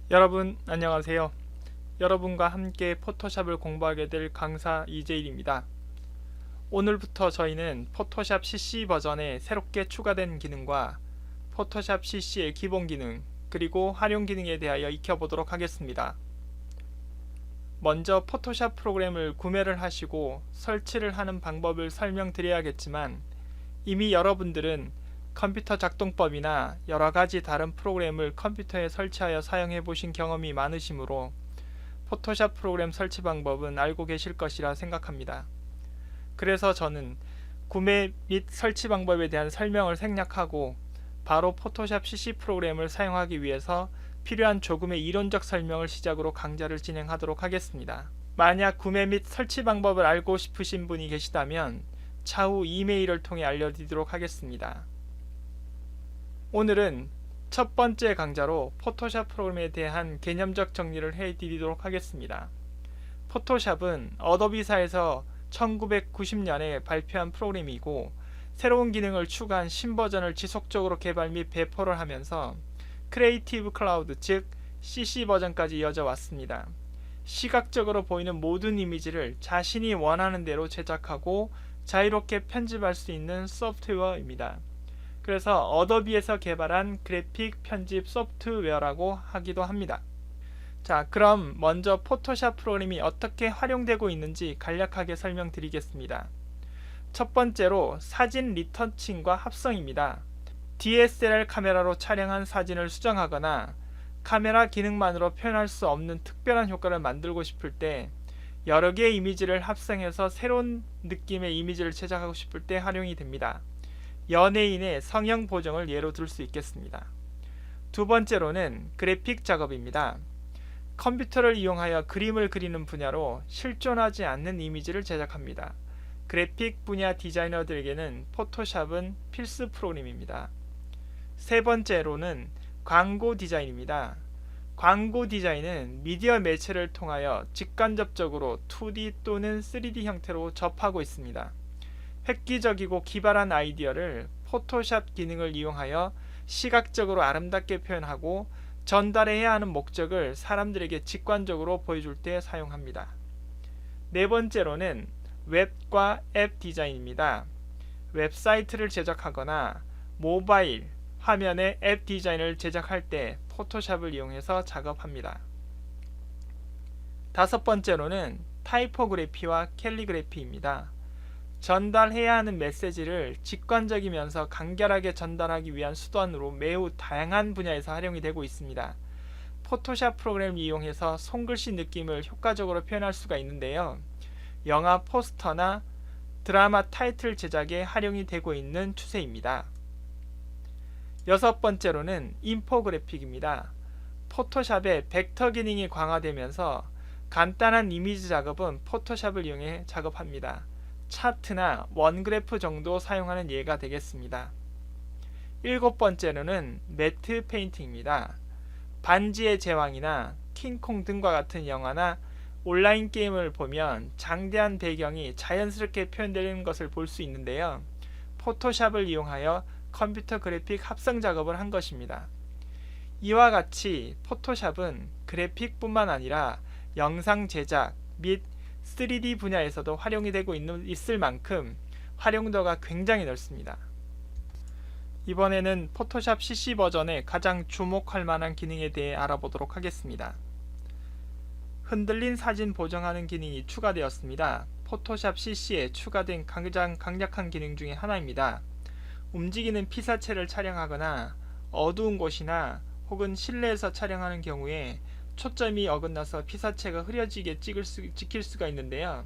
여러분 안녕하세요. 여러분과 함께 포토샵을 공부하게 될 강사 이재일입니다. 오늘부터 저희는 포토샵 CC 버전에 새롭게 추가된 기능과 포토샵 CC의 기본 기능 그리고 활용 기능에 대하여 익혀보도록 하겠습니다. 먼저 포토샵 프로그램을 구매를 하시고 설치를 하는 방법을 설명드려야겠지만 이미 여러분들은 컴퓨터 작동법이나 여러가지 다른 프로그램을 컴퓨터에 설치하여 사용해 보신 경험이 많으시므로 포토샵 프로그램 설치 방법은 알고 계실 것이라 생각합니다. 그래서 저는 구매 및 설치 방법에 대한 설명을 생략하고 바로 포토샵 CC 프로그램을 사용하기 위해서 필요한 조금의 이론적 설명을 시작으로 강좌를 진행하도록 하겠습니다. 만약 구매 및 설치 방법을 알고 싶으신 분이 계시다면 차후 이메일을 통해 알려드리도록 하겠습니다. 오늘은 첫 번째 강좌로 포토샵 프로그램에 대한 개념적 정리를 해드리도록 하겠습니다. 포토샵은 어도비사에서 1990년에 발표한 프로그램이고 새로운 기능을 추가한 신버전을 지속적으로 개발 및 배포를 하면서 크리에이티브 클라우드 즉 CC 버전까지 이어져 왔습니다. 시각적으로 보이는 모든 이미지를 자신이 원하는 대로 제작하고 자유롭게 편집할 수 있는 소프트웨어입니다. 그래서 어도비에서 개발한 그래픽 편집 소프트웨어라고 하기도 합니다. 자, 그럼 먼저 포토샵 프로그램이 어떻게 활용되고 있는지 간략하게 설명드리겠습니다. 첫 번째로 사진 리터칭과 합성입니다. DSLR 카메라로 촬영한 사진을 수정하거나 카메라 기능만으로 표현할 수 없는 특별한 효과를 만들고 싶을 때 여러 개의 이미지를 합성해서 새로운 느낌의 이미지를 제작하고 싶을 때 활용이 됩니다. 연예인의 성형 보정을 예로 들 수 있겠습니다. 두 번째로는 그래픽 작업입니다. 컴퓨터를 이용하여 그림을 그리는 분야로 실존하지 않는 이미지를 제작합니다. 그래픽 분야 디자이너들에게는 포토샵은 필수 프로그램입니다. 세 번째로는 광고 디자인입니다. 광고 디자인은 미디어 매체를 통하여 직간접적으로 2D 또는 3D 형태로 접하고 있습니다. 획기적이고 기발한 아이디어를 포토샵 기능을 이용하여 시각적으로 아름답게 표현하고 전달해야 하는 목적을 사람들에게 직관적으로 보여줄 때 사용합니다. 네 번째로는 웹과 앱 디자인입니다. 웹사이트를 제작하거나 모바일 화면의 앱 디자인을 제작할 때 포토샵을 이용해서 작업합니다. 다섯 번째로는 타이포그래피와 캘리그래피입니다. 전달해야 하는 메시지를 직관적이면서 간결하게 전달하기 위한 수단으로 매우 다양한 분야에서 활용이 되고 있습니다. 포토샵 프로그램을 이용해서 손글씨 느낌을 효과적으로 표현할 수가 있는데요. 영화 포스터나 드라마 타이틀 제작에 활용이 되고 있는 추세입니다. 여섯 번째로는 인포그래픽입니다. 포토샵의 벡터 기능이 강화되면서 간단한 이미지 작업은 포토샵을 이용해 작업합니다. 차트나 원그래프 정도 사용하는 예가 되겠습니다. 일곱 번째로는 매트 페인팅입니다. 반지의 제왕이나 킹콩 등과 같은 영화나 온라인 게임을 보면 장대한 배경이 자연스럽게 표현되는 것을 볼 수 있는데요. 포토샵을 이용하여 컴퓨터 그래픽 합성 작업을 한 것입니다. 이와 같이 포토샵은 그래픽뿐만 아니라 영상 제작 및 3D 분야에서도 활용이 되고 있을 만큼 활용도가 굉장히 넓습니다. 이번에는 포토샵 CC 버전의 가장 주목할 만한 기능에 대해 알아보도록 하겠습니다. 흔들린 사진 보정하는 기능이 추가되었습니다. 포토샵 CC에 추가된 가장 강력한 기능 중에 하나입니다. 움직이는 피사체를 촬영하거나 어두운 곳이나 혹은 실내에서 촬영하는 경우에 초점이 어긋나서 피사체가 흐려지게 찍힐 수가 있는데요.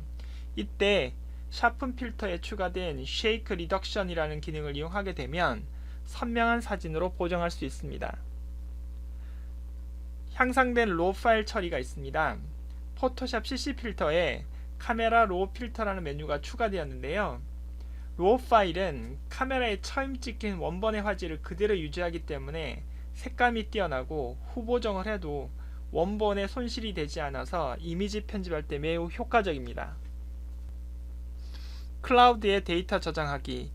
이때 샤픈 필터에 추가된 쉐이크 리덕션이라는 기능을 이용하게 되면 선명한 사진으로 보정할 수 있습니다. 향상된 로 파일 처리가 있습니다. 포토샵 CC 필터에 카메라 로 필터라는 메뉴가 추가되었는데요. 로 파일은 카메라에 처음 찍힌 원본의 화질을 그대로 유지하기 때문에 색감이 뛰어나고 후보정을 해도 원본에 손실이 되지 않아서 이미지 편집할 때 매우 효과적입니다. 클라우드에 데이터 저장하기.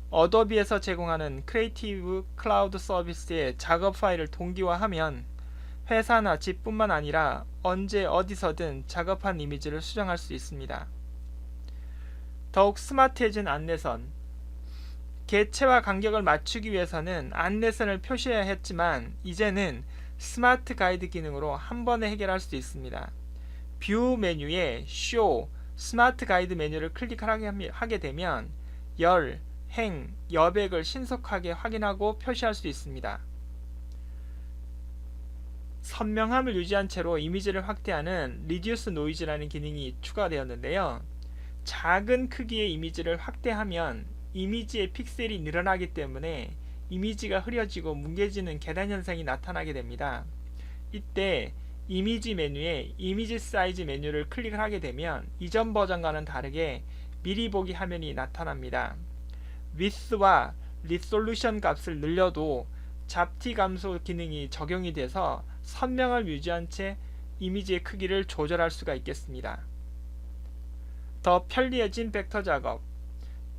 어도비에서 제공하는 크리에이티브 클라우드 서비스의 작업 파일을 동기화하면 회사나 집뿐만 아니라 언제 어디서든 작업한 이미지를 수정할 수 있습니다. 더욱 스마트해진 안내선. 개체와 간격을 맞추기 위해서는 안내선을 표시해야 했지만 이제는 스마트 가이드 기능으로 한 번에 해결할 수 있습니다. 뷰 메뉴에 쇼 스마트 가이드 메뉴를 클릭하게 되면 열, 행, 여백을 신속하게 확인하고 표시할 수 있습니다. 선명함을 유지한 채로 이미지를 확대하는 Reduce Noise라는 기능이 추가되었는데요. 작은 크기의 이미지를 확대하면 이미지의 픽셀이 늘어나기 때문에 이미지가 흐려지고 뭉개지는 계단 현상이 나타나게 됩니다. 이때 이미지 메뉴에 이미지 사이즈 메뉴를 클릭을 하게 되면 이전 버전과는 다르게 미리 보기 화면이 나타납니다. width와 resolution 값을 늘려도 잡티 감소 기능이 적용이 돼서 선명을 유지한 채 이미지의 크기를 조절할 수가 있겠습니다. 더 편리해진 벡터 작업.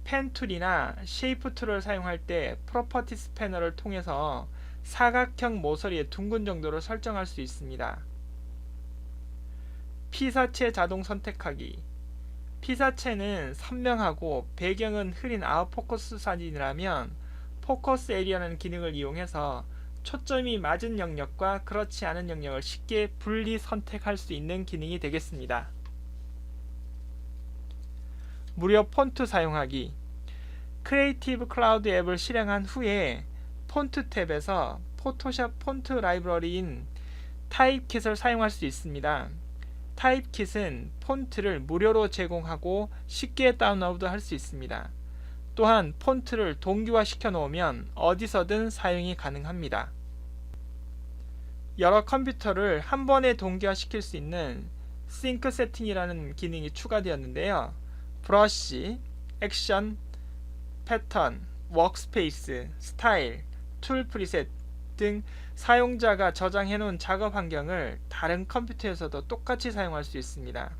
펜 툴이나 쉐이프 툴을 사용할 때 프로퍼티스 패널을 통해서 사각형 모서리의 둥근 정도를 설정할 수 있습니다. 피사체 자동 선택하기. 피사체는 선명하고 배경은 흐린 아웃포커스 사진이라면 포커스 에리어라는 기능을 이용해서 초점이 맞은 영역과 그렇지 않은 영역을 쉽게 분리 선택할 수 있는 기능이 되겠습니다. 무료 폰트 사용하기. 크리에이티브 클라우드 앱을 실행한 후에 폰트 탭에서 포토샵 폰트 라이브러리인 타입킷을 사용할 수 있습니다. 타입킷은 폰트를 무료로 제공하고 쉽게 다운로드할 수 있습니다. 또한 폰트를 동기화 시켜 놓으면 어디서든 사용이 가능합니다. 여러 컴퓨터를 한 번에 동기화 시킬 수 있는 싱크 세팅이라는 기능이 추가되었는데요. 브러쉬, 액션, 패턴, 워크스페이스, 스타일, 툴 프리셋 등 사용자가 저장해 놓은 작업 환경을 다른 컴퓨터에서도 똑같이 사용할 수 있습니다.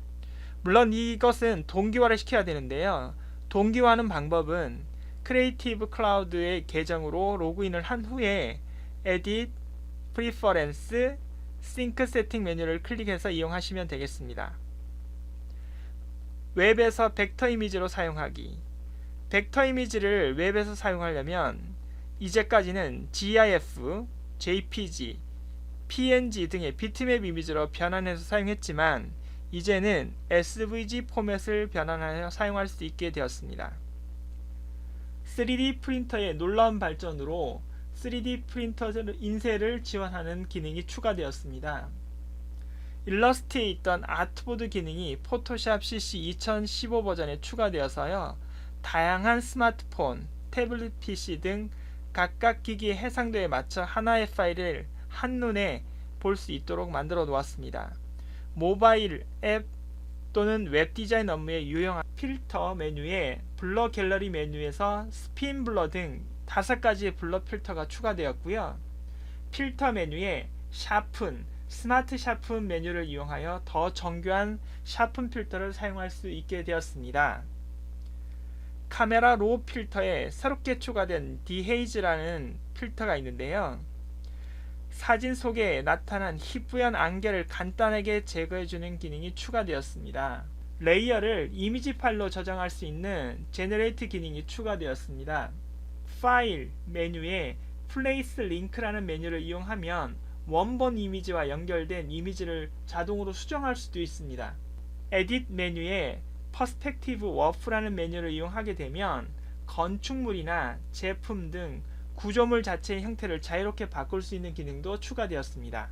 물론 이것은 동기화를 시켜야 되는데요. 동기화하는 방법은 크리에이티브 클라우드의 계정으로 로그인을 한 후에 에딧, 프리퍼런스, 싱크 세팅 메뉴를 클릭해서 이용하시면 되겠습니다. 웹에서 벡터 이미지로 사용하기. 벡터 이미지를 웹에서 사용하려면 이제까지는 GIF, JPG, PNG 등의 비트맵 이미지로 변환해서 사용했지만 이제는 SVG 포맷을 변환하여 사용할 수 있게 되었습니다. 3D 프린터의 놀라운 발전으로 3D 프린터 인쇄를 지원하는 기능이 추가되었습니다. 일러스트에 있던 아트보드 기능이 포토샵 CC 2015 버전에 추가되어서요. 다양한 스마트폰, 태블릿 PC 등 각각 기기의 해상도에 맞춰 하나의 파일을 한눈에 볼 수 있도록 만들어 놓았습니다. 모바일 앱 또는 웹 디자인 업무에 유용한 필터 메뉴에 블러 갤러리 메뉴에서 스핀 블러 등 5가지의 블러 필터가 추가되었고요. 필터 메뉴에 샤픈, 스마트 샤픈 메뉴를 이용하여 더 정교한 샤픈 필터를 사용할 수 있게 되었습니다. 카메라 로 필터에 새롭게 추가된 디헤이즈라는 필터가 있는데요. 사진 속에 나타난 희뿌연 안개를 간단하게 제거해주는 기능이 추가되었습니다. 레이어를 이미지 파일로 저장할 수 있는 제너레이트 기능이 추가되었습니다. 파일 메뉴에 플레이스 링크라는 메뉴를 이용하면 원본 이미지와 연결된 이미지를 자동으로 수정할 수도 있습니다. 에딧 메뉴에 퍼스펙티브 워프라는 메뉴를 이용하게 되면 건축물이나 제품 등 구조물 자체의 형태를 자유롭게 바꿀 수 있는 기능도 추가되었습니다.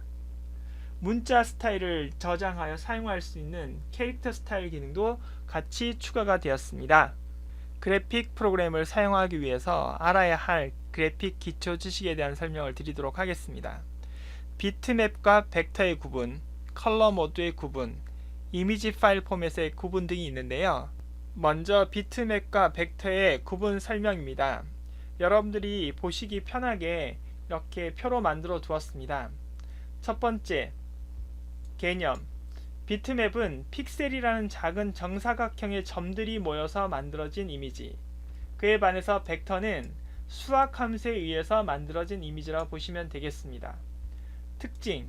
문자 스타일을 저장하여 사용할 수 있는 캐릭터 스타일 기능도 같이 추가가 되었습니다. 그래픽 프로그램을 사용하기 위해서 알아야 할 그래픽 기초 지식에 대한 설명을 드리도록 하겠습니다. 비트맵과 벡터의 구분, 컬러 모드의 구분, 이미지 파일 포맷의 구분 등이 있는데요. 먼저 비트맵과 벡터의 구분 설명입니다. 여러분들이 보시기 편하게 이렇게 표로 만들어 두었습니다. 첫 번째, 개념. 비트맵은 픽셀이라는 작은 정사각형의 점들이 모여서 만들어진 이미지. 그에 반해서 벡터는 수학 함수에 의해서 만들어진 이미지라고 보시면 되겠습니다. 특징.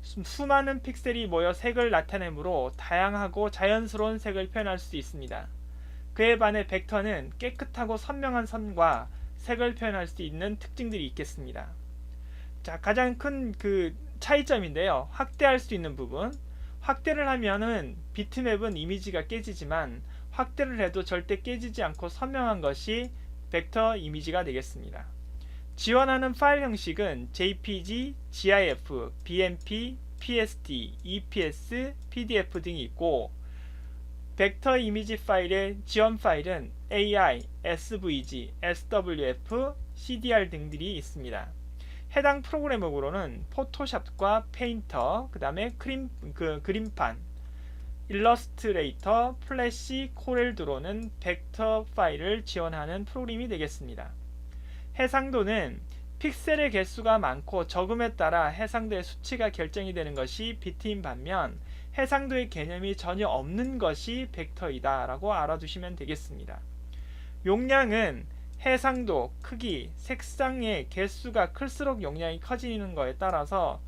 수많은 픽셀이 모여 색을 나타내므로 다양하고 자연스러운 색을 표현할 수 있습니다. 그에 반해 벡터는 깨끗하고 선명한 선과 색을 표현할 수 있는 특징들이 있겠습니다. 자, 가장 큰 차이점인데요. 확대할 수 있는 부분. 확대를 하면은 비트맵은 이미지가 깨지지만 확대를 해도 절대 깨지지 않고 선명한 것이 벡터 이미지가 되겠습니다. 지원하는 파일 형식은 JPG, GIF, BMP, PSD, EPS, PDF 등이 있고 벡터 이미지 파일의 지원 파일은 AI, SVG, SWF, CDR 등들이 있습니다. 해당 프로그램으로는 포토샵과 페인터, 그 다음에 그림판, 일러스트레이터, 플래시, 코렐 드로는 벡터 파일을 지원하는 프로그램이 되겠습니다. 해상도는 픽셀의 개수가 많고 적음에 따라 해상도의 수치가 결정이 되는 것이 비트인 반면 해상도의 개념이 전혀 없는 것이 벡터이다 라고 알아두시면 되겠습니다. 용량은 해상도, 크기, 색상의 개수가 클수록 용량이 커지는 것에 따라서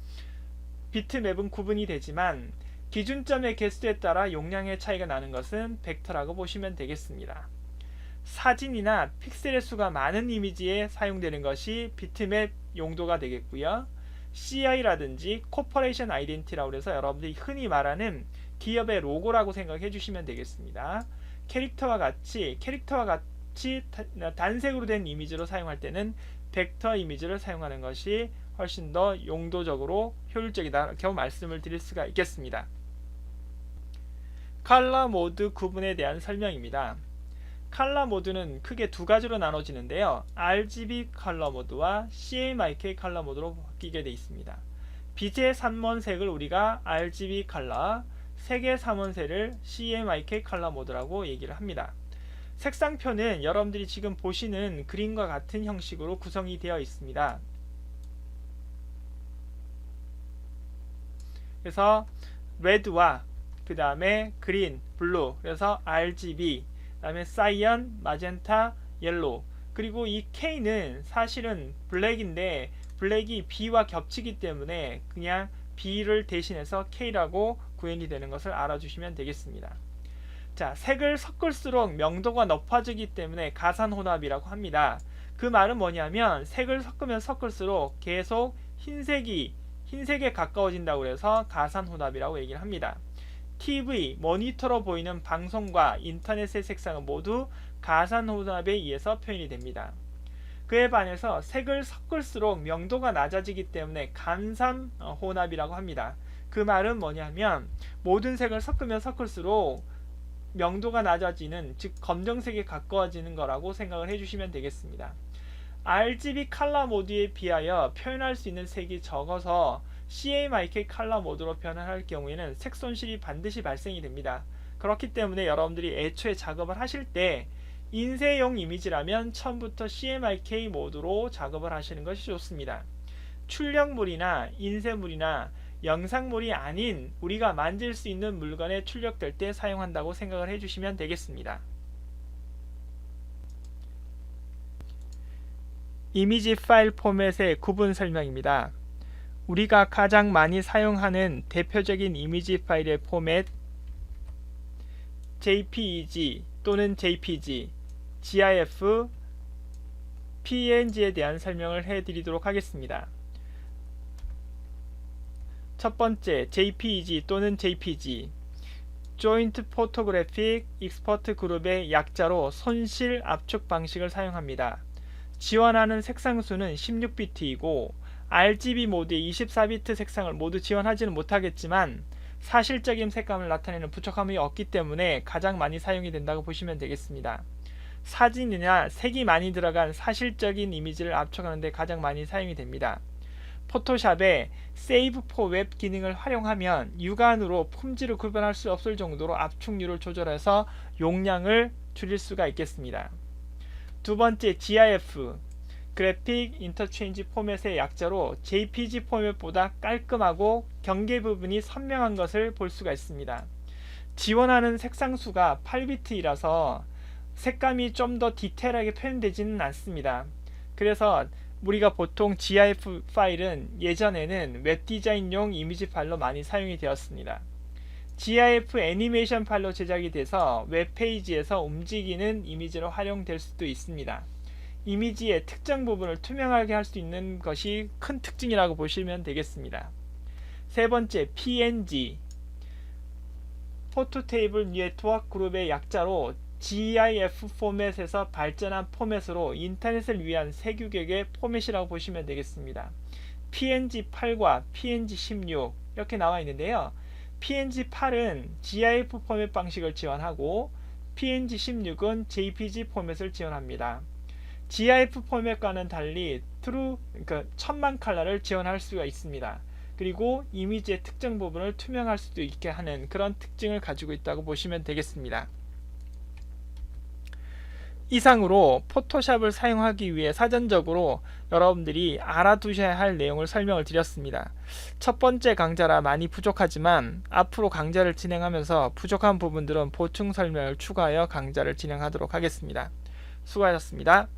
비트맵은 구분이 되지만 기준점의 개수에 따라 용량의 차이가 나는 것은 벡터라고 보시면 되겠습니다. 사진이나 픽셀의 수가 많은 이미지에 사용되는 것이 비트맵 용도가 되겠고요. CI라든지 코퍼레이션 아이덴티라고 해서 여러분들이 흔히 말하는 기업의 로고라고 생각해 주시면 되겠습니다. 캐릭터와 같이 단색으로 된 이미지로 사용할 때는 벡터 이미지를 사용하는 것이 훨씬 더 용도적으로 효율적이다 이렇게 말씀을 드릴 수가 있겠습니다. 컬러 모드 구분에 대한 설명입니다. 컬러 모드는 크게 두 가지로 나눠지는데요. RGB 컬러 모드와 CMYK 컬러 모드로 바뀌게 되어 있습니다. 빛의 삼원색을 우리가 RGB 컬러, 색의 삼원색을 CMYK 컬러 모드라고 얘기를 합니다. 색상표는 여러분들이 지금 보시는 그림과 같은 형식으로 구성이 되어 있습니다. 그래서 레드와 그 다음에 그린, 블루, 그래서 RGB, 그 다음에 사이언, 마젠타, 옐로우, 그리고 이 K는 사실은 블랙인데 블랙이 B와 겹치기 때문에 그냥 B를 대신해서 K라고 구현이 되는 것을 알아주시면 되겠습니다. 자, 색을 섞을수록 명도가 높아지기 때문에 가산혼합이라고 합니다. 그 말은 뭐냐면 색을 섞으면 섞을수록 계속 흰색에 가까워진다고 해서 가산혼합이라고 얘기를 합니다. TV, 모니터로 보이는 방송과 인터넷의 색상은 모두 가산혼합에 의해서 표현이 됩니다. 그에 반해서 색을 섞을수록 명도가 낮아지기 때문에 감산혼합이라고 합니다. 그 말은 뭐냐면 모든 색을 섞으면 섞을수록 명도가 낮아지는, 즉 검정색에 가까워지는 거라고 생각을 해주시면 되겠습니다. RGB 컬러 모드에 비하여 표현할 수 있는 색이 적어서 CMYK 컬러 모드로 변환할 경우에는 색 손실이 반드시 발생이 됩니다. 그렇기 때문에 여러분들이 애초에 작업을 하실 때 인쇄용 이미지라면 처음부터 CMYK 모드로 작업을 하시는 것이 좋습니다. 출력물이나 인쇄물이나 영상물이 아닌 우리가 만질 수 있는 물건에 출력될 때 사용한다고 생각을 해주시면 되겠습니다. 이미지 파일 포맷의 구분 설명입니다. 우리가 가장 많이 사용하는 대표적인 이미지 파일의 포맷 JPEG 또는 JPG, GIF, PNG에 대한 설명을 해드리도록 하겠습니다. 첫 번째, JPEG 또는 JPG, Joint Photographic Export 그룹의 약자로 손실 압축 방식을 사용합니다. 지원하는 색상수는 16비트이고 RGB 모드의 24비트 색상을 모두 지원하지는 못하겠지만 사실적인 색감을 나타내는 부족함이 없기 때문에 가장 많이 사용이 된다고 보시면 되겠습니다. 사진이나 색이 많이 들어간 사실적인 이미지를 압축하는 데 가장 많이 사용이 됩니다. 포토샵에 Save for Web 기능을 활용하면 육안으로 품질을 구별할 수 없을 정도로 압축률을 조절해서 용량을 줄일 수가 있겠습니다. 두 번째, GIF, 그래픽 인터체인지 포맷의 약자로 JPG 포맷보다 깔끔하고 경계 부분이 선명한 것을 볼 수가 있습니다. 지원하는 색상수가 8비트이라서 색감이 좀 더 디테일하게 표현되지는 않습니다. 그래서 우리가 보통 GIF 파일은 예전에는 웹 디자인용 이미지 파일로 많이 사용이 되었습니다. GIF 애니메이션 파일로 제작이 돼서 웹페이지에서 움직이는 이미지로 활용될 수도 있습니다. 이미지의 특정 부분을 투명하게 할 수 있는 것이 큰 특징이라고 보시면 되겠습니다. 세 번째, PNG 포토 테이블 네트워크 그룹의 약자로 GIF 포맷에서 발전한 포맷으로 인터넷을 위한 세규격의 포맷이라고 보시면 되겠습니다. PNG8과 PNG16 이렇게 나와 있는데요. PNG8은 GIF 포맷 방식을 지원하고 PNG16은 JPG 포맷을 지원합니다. GIF 포맷과는 달리 그러니까 1000만 컬러를 지원할 수가 있습니다. 그리고 이미지의 특정 부분을 투명할 수도 있게 하는 그런 특징을 가지고 있다고 보시면 되겠습니다. 이상으로 포토샵을 사용하기 위해 사전적으로 여러분들이 알아두셔야 할 내용을 설명을 드렸습니다. 첫 번째 강좌라 많이 부족하지만 앞으로 강좌를 진행하면서 부족한 부분들은 보충 설명을 추가하여 강좌를 진행하도록 하겠습니다. 수고하셨습니다.